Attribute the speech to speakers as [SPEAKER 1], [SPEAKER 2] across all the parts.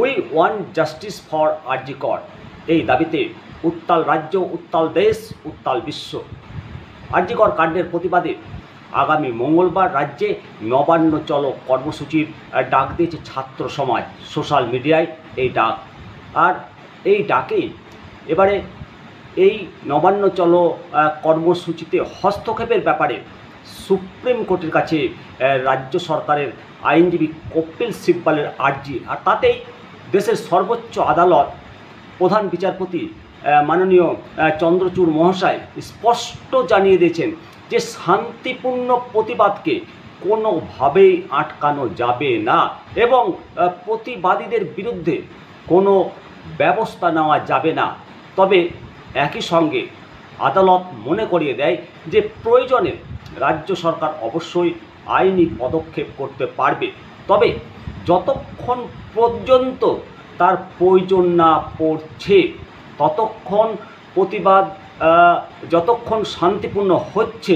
[SPEAKER 1] We want justice for আরজি কর, এই দাবিতে উত্তাল রাজ্য, উত্তাল দেশ, উত্তাল বিশ্ব। আরজি কর কাণ্ডের প্রতিবাদে আগামী মঙ্গলবার রাজ্যে নবান্ন চলো কর্মসূচির ডাক দিয়েছে ছাত্র সমাজ। সোশ্যাল মিডিয়ায় এই ডাক, আর এই ডাকেই এবারে এই নবান্ন চলো কর্মসূচিতে হস্তক্ষেপের ব্যাপারে সুপ্রিম কোর্টের কাছে রাজ্য সরকারের আইনজীবী কপিল সিব্বলের আর্জি। আর তাতেই দেশের সর্বোচ্চ আদালত প্রধান বিচারপতি মাননীয় চন্দ্রচূড় মহাশয় স্পষ্ট জানিয়ে দিয়েছেন যে শান্তিপূর্ণ প্রতিবাদকে কোনোভাবেই আটকানো যাবে না এবং প্রতিবাদীদের বিরুদ্ধে কোনো ব্যবস্থা নেওয়া যাবে না। তবে একই সঙ্গে আদালত মনে করিয়ে দেয় যে প্রয়োজনে রাজ্য সরকার অবশ্যই আইনি পদক্ষেপ করতে পারবে, তবে যতক্ষণ পর্যন্ত তার প্রয়োজন না পড়ছে ততক্ষণ প্রতিবাদ যতক্ষণ শান্তিপূর্ণ হচ্ছে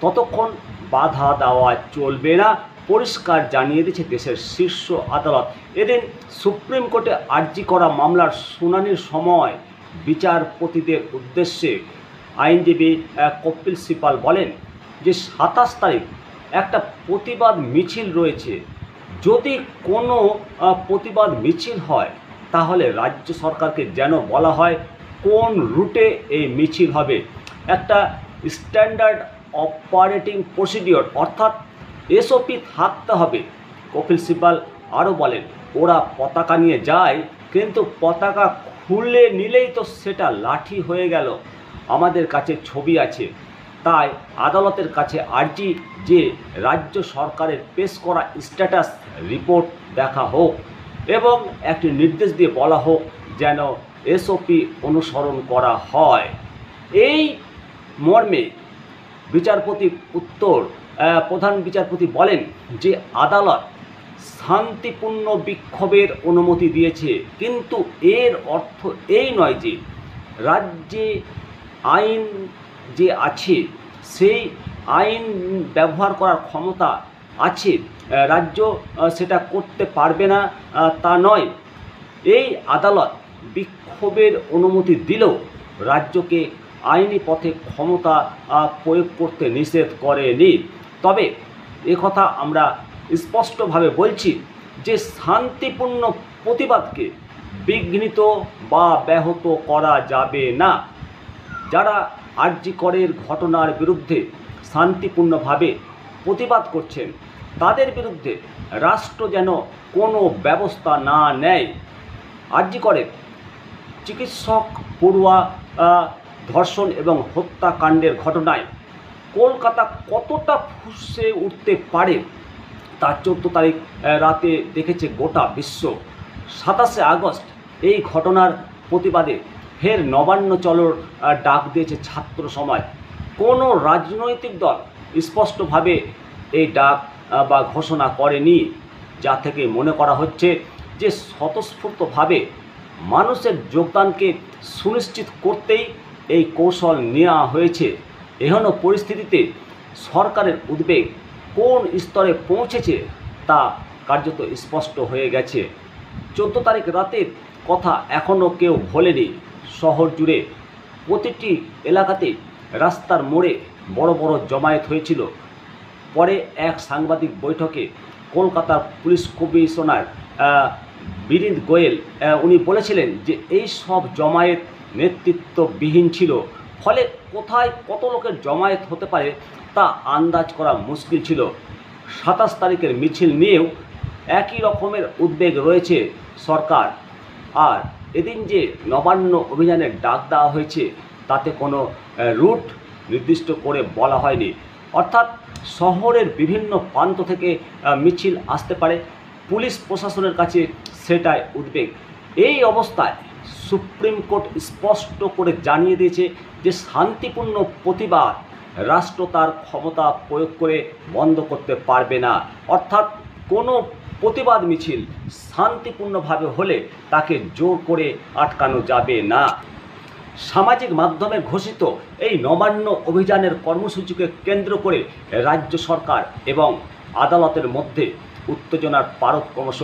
[SPEAKER 1] ততক্ষণ বাধা দেওয়া চলবে না, পরিষ্কার জানিয়ে দিয়েছে দেশের শীর্ষ আদালত। এদিন সুপ্রিম কোর্টে আর্জি করা মামলার শুনানির সময় বিচারপতিদের উদ্দেশ্যে আইনজীবী কপিল সিব্বল বলেন যে 27 তারিখ একটা প্রতিবাদ মিছিল রয়েছে, যদি কোনো প্রতিবাদ মিছিল হয় তাহলে রাজ্য সরকারকে যেন বলা হয় কোন রুটে এই মিছিল হবে, একটা স্ট্যান্ডার্ড অপারেটিং প্রসিডিওর অর্থাৎ এসওপি থাকতে হবে। কপিল সিব্বল আরও বলেন, ওরা পতাকা নিয়ে যায় কিন্তু পতাকা খুলে নিলেই তো সেটা লাঠি হয়ে গেল, আমাদের কাছে ছবি আছে। তাই আদালতের কাছে আর্জি যে রাজ্য সরকারের পেশ করা স্ট্যাটাস রিপোর্ট দেখা হোক এবং একটি নির্দেশ দিয়ে বলা হোক যেন এসওপি অনুসরণ করা হয়। এই মর্মে বিচারপতির উত্তর প্রধান বিচারপতি বলেন যে আদালত শান্তিপূর্ণ বিক্ষোভের অনুমতি দিয়েছে, কিন্তু এর অর্থ এই নয় যে রাজ্যে আইন যে আছে সেই আইন ব্যবহার করার ক্ষমতা আছে, রাজ্য সেটা করতে পারবে না তা নয়। এই আদালত বিক্ষোভের অনুমতি দিলেও রাজ্যকে আইনি পথে ক্ষমতা প্রয়োগ করতে নিষেধ করেনি। তবে একথা আমরা স্পষ্টভাবে বলছি যে শান্তিপূর্ণ প্রতিবাদকে বিঘ্নিত বা ব্যাহত করা যাবে না। যারা আরজি করের ঘটনার বিরুদ্ধে শান্তিপূর্ণভাবে প্রতিবাদ করছেন তাদের বিরুদ্ধে রাষ্ট্র যেন কোনো ব্যবস্থা না নেয়। আরজি করের চিকিৎসক পড়ুয়া ধর্ষণ এবং হত্যাকাণ্ডের ঘটনায় কলকাতা কতটা ফুঁসে উঠতে পারে তা 14 তারিখ রাতে দেখেছে গোটা বিশ্ব। 27শে আগস্ট এই ঘটনার প্রতিবাদে ফের নবান্ন চলোর ডাক দিয়েছে ছাত্র সমাজ। কোনো রাজনৈতিক দল স্পষ্টভাবে এই ডাক বা ঘোষণা করেনি, যা থেকে মনে করা হচ্ছে যে স্বতঃস্ফূর্তভাবে মানুষের যোগদানকে সুনিশ্চিত করতেই এই কৌশল নেওয়া হয়েছে। এহেন পরিস্থিতিতে সরকারের উদ্বেগ কোন স্তরে পৌঁছেছে তা কার্যত স্পষ্ট হয়ে গেছে। 14 তারিখ রাতের কথা এখনও কেউ ভোলেনি। শহর জুড়ে প্রতিটি এলাকাতে রাস্তার মোড়ে বড় বড় জমায়েত হয়েছিল। পরে এক সাংবাদিক বৈঠকে কলকাতার পুলিশ কমিশনার বিনীত গোয়েল উনি বলেছিলেন যে এই সব জমায়েত নেতৃত্ববিহীন ছিল, ফলে কোথায় কত লোকের জমায়েত হতে পারে তা আন্দাজ করা মুশকিল ছিল। 27 তারিখের মিছিল নিয়েও একই রকমের উদ্বেগ রয়েছে সরকার। আর এদিন যে নবান্ন অভিযানের ডাক দেওয়া হয়েছে তাতে কোনো রুট নির্দিষ্ট করে বলা হয়নি, অর্থাৎ শহরের বিভিন্ন প্রান্ত থেকে মিছিল আসতে পারে, পুলিশ প্রশাসনের কাছে সেটাই উদ্বেগ। এই অবস্থায় সুপ্রিম কোর্ট স্পষ্ট করে জানিয়ে দিয়েছে যে শান্তিপূর্ণ প্রতিবাদ রাষ্ট্র তার ক্ষমতা প্রয়োগ করে বন্ধ করতে পারবে না, অর্থাৎ কোনো প্রতিবাদ মিছিল শান্তিপূর্ণভাবে হলে তাকে জোর করে আটকানো যাবে না। সামাজিক মাধ্যমে ঘোষিত এই নবান্ন অভিযানের কর্মসূচিকে কেন্দ্র করে রাজ্য সরকার এবং আদালতের মধ্যে উত্তেজনার পারদ ক্রমশ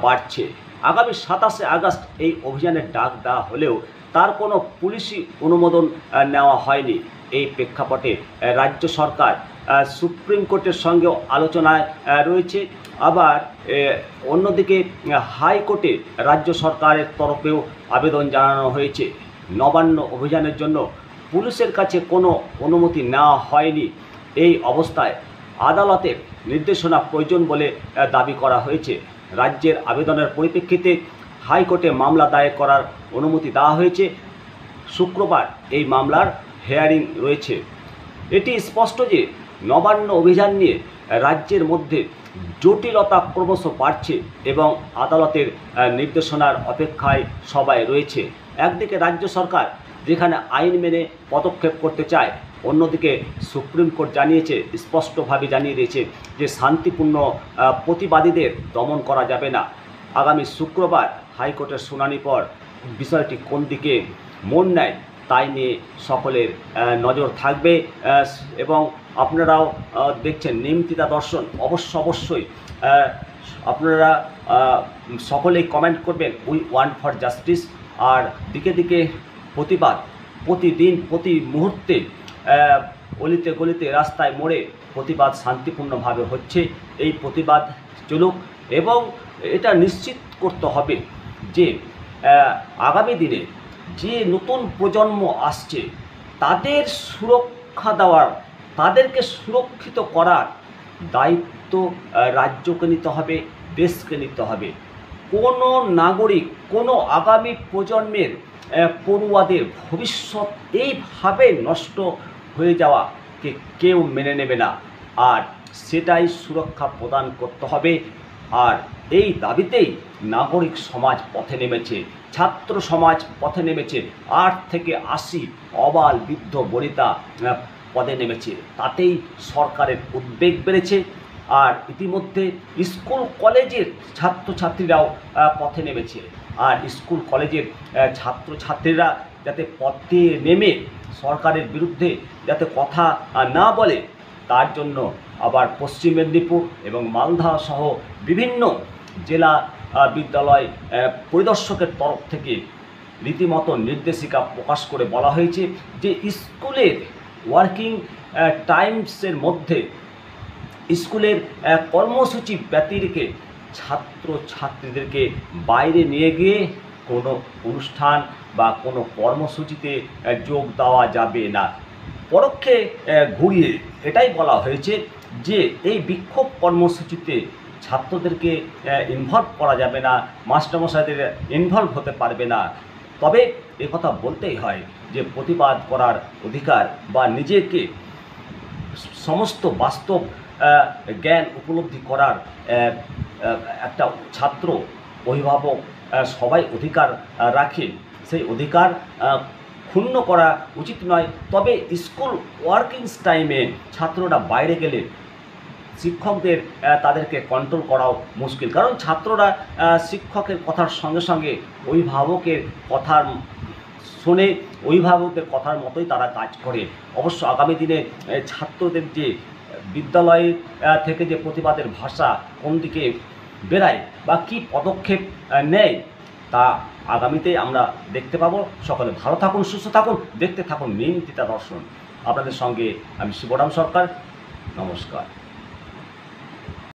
[SPEAKER 1] বাড়ছে। আগামী 27শে আগস্ট এই অভিযানের ডাক দেওয়া হলেও তার কোনো পুলিশি অনুমোদন নেওয়া হয়নি। এই প্রেক্ষাপটে রাজ্য সরকার সুপ্রিম কোর্টের সঙ্গেও আলোচনায় রয়েছে। আবার অন্যদিকে হাইকোর্টে রাজ্য সরকারের তরফেও আবেদন জানানো হয়েছে। নবান্ন অভিযানের জন্য পুলিশের কাছে কোনো অনুমতি নেওয়া হয়নি। এই অবস্থায় আদালতের নির্দেশনা প্রয়োজন বলে দাবি করা হয়েছে। রাজ্যের আবেদনের পরিপ্রেক্ষিতে হাইকোর্টে মামলা দায়ের করার অনুমতি দেওয়া হয়েছে। শুক্রবার এই মামলার হিয়ারিং রয়েছে। এটি স্পষ্ট যে নবান্ন অভিযান নিয়ে রাজ্যের মধ্যে জটিলতা ক্রমশ বাড়ছে এবং আদালতের নির্দেশনার অপেক্ষায় সবাই রয়েছে। একদিকে রাজ্য সরকার যেখানে আইন মেনে পদক্ষেপ করতে চায়, অন্যদিকে সুপ্রিম কোর্ট জানিয়েছে, স্পষ্টভাবে জানিয়ে দিয়েছে যে শান্তিপূর্ণ প্রতিবাদীদের দমন করা যাবে না। আগামী শুক্রবার হাইকোর্টের শুনানির পর বিষয়টি কোন দিকে মন নেয় তাই নিয়ে সকলের নজর থাকবে। এবং আপনারাও দেখছেন নিমতিতা দর্শন, অবশ্যই আপনারা সকলেই কমেন্ট করবেন উই ওয়ান্ট ফর জাস্টিস। আর দিকে দিকে প্রতিবাদ প্রতিদিন প্রতি মুহূর্তে অলিতে গলিতে রাস্তায় মোড়ে প্রতিবাদ শান্তিপূর্ণভাবে হচ্ছে। এই প্রতিবাদ চলুক এবং এটা নিশ্চিত করতে হবে যে আগামী দিনে যে নতুন প্রজন্ম আসছে তাদের সুরক্ষা দেওয়ার, তাদেরকে সুরক্ষিত করার দায়িত্ব রাজ্যকে নিতে হবে, দেশকে নিতে হবে। কোনো নাগরিক, কোনো আগামী প্রজন্মের পড়ুয়াদের ভবিষ্যৎ এইভাবে নষ্ট হয়ে যাওয়াকে কেউ মেনে নেবে না। আর সেটাই সুরক্ষা প্রদান করতে হবে। আর এই দাবিতেই নাগরিক সমাজ পথে নেমেছে, ছাত্র সমাজ পথে নেমেছে, 8 থেকে 80 অবাল বৃদ্ধ বনিতা পদে নেমেছে। তাতেই সরকারের উদ্বেগ বেড়েছে। আর ইতিমধ্যে স্কুল কলেজের ছাত্রছাত্রীরাও পথে নেমেছে। আর স্কুল কলেজের ছাত্রছাত্রীরা যাতে পথে নেমে সরকারের বিরুদ্ধে যাতে কথা না বলে, তার জন্য আবার পশ্চিম মেদিনীপুর এবং মালদা সহ বিভিন্ন জেলা বিদ্যালয় পরিদর্শকের তরফ থেকে রীতিমতো নির্দেশিকা প্রকাশ করে বলা হয়েছে যে স্কুলের ওয়ার্কিং টাইমসের মধ্যে স্কুলের কর্মসূচি ব্যতিরেকে ছাত্রছাত্রীদেরকে বাইরে নিয়ে গিয়ে কোনো অনুষ্ঠান বা কোনো কর্মসূচিতে যোগ দেওয়া যাবে না। পরোক্ষে ঘুরিয়ে এটাই বলা হয়েছে যে এই বিক্ষোভ কর্মসূচিতে ছাত্রদেরকে ইনভলভ করা যাবে না, মাস্টারমশাইদের ইনভলভ হতে পারবে না। তবে কথা বলতেই হয় যে প্রতিবাদ করার অধিকার বা নিজেকে সমস্ত বাস্তব জ্ঞান উপলব্ধি করার একটা ছাত্র, অভিভাবক সবাই অধিকার রাখে। সেই অধিকার ক্ষুণ্ণ করা উচিত নয়। তবে স্কুল ওয়ার্কিং টাইমে ছাত্ররা বাইরে গেলে শিক্ষকদের তাদেরকে কন্ট্রোল করাও মুশকিল, কারণ ছাত্ররা শিক্ষকের কথার সঙ্গে সঙ্গে অভিভাবকের কথার শুনে অভিভাবকদের কথার মতোই তারা কাজ করে। অবশ্য আগামী দিনে ছাত্রদের যে বিদ্যালয় থেকে যে প্রতিবাদের ভাষা কোন দিকে বেরায় বা কী পদক্ষেপ নেয় তা আগামীতে আমরা দেখতে পাবো। সকলে ভালো থাকুন, সুস্থ থাকুন, দেখতে থাকুন নিমতিতা দর্শন। আপনাদের সঙ্গে আমি শিবরাম সরকার। নমস্কার।